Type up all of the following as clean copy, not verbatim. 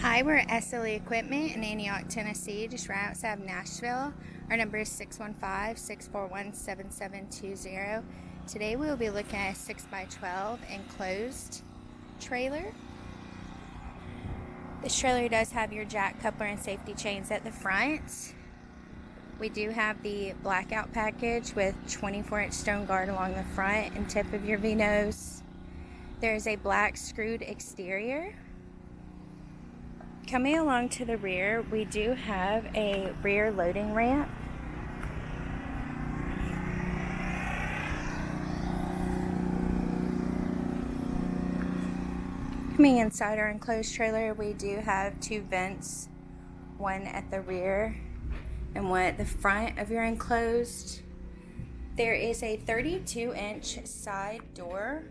Hi, we're SLE Equipment in Antioch, Tennessee, just right outside of Nashville. Our number is 615-641-7720. Today we will be looking at a 6x12 enclosed trailer. This trailer does have your jack, coupler, and safety chains at the front. We do have the Blackout package with 24-inch stone guard along the front and tip of your V-nose. There is a black screwed exterior. Coming along to the rear, we do have a rear loading ramp. Coming inside our enclosed trailer, we do have two vents, one at the rear and one at the front of your enclosed. There is a 32-inch side door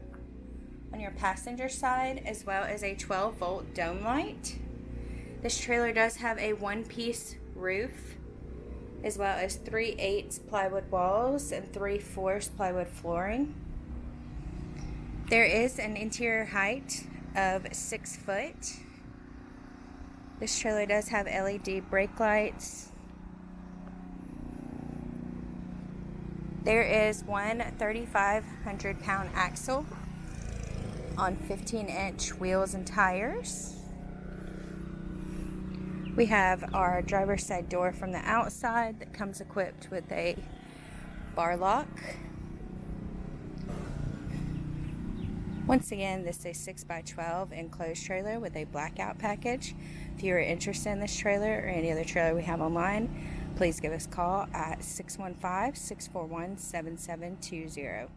on your passenger side, as well as a 12-volt dome light. This trailer does have a one-piece roof, as well as 3/8 plywood walls and 3/4 plywood flooring. There is an interior height of 6 foot. This trailer does have LED brake lights. There is one 3,500-pound axle on 15-inch wheels and tires. We have our driver's side door from the outside that comes equipped with a bar lock. Once again, this is a 6x12 enclosed trailer with a Blackout package. If you are interested in this trailer or any other trailer we have online, please give us a call at 615-641-7720.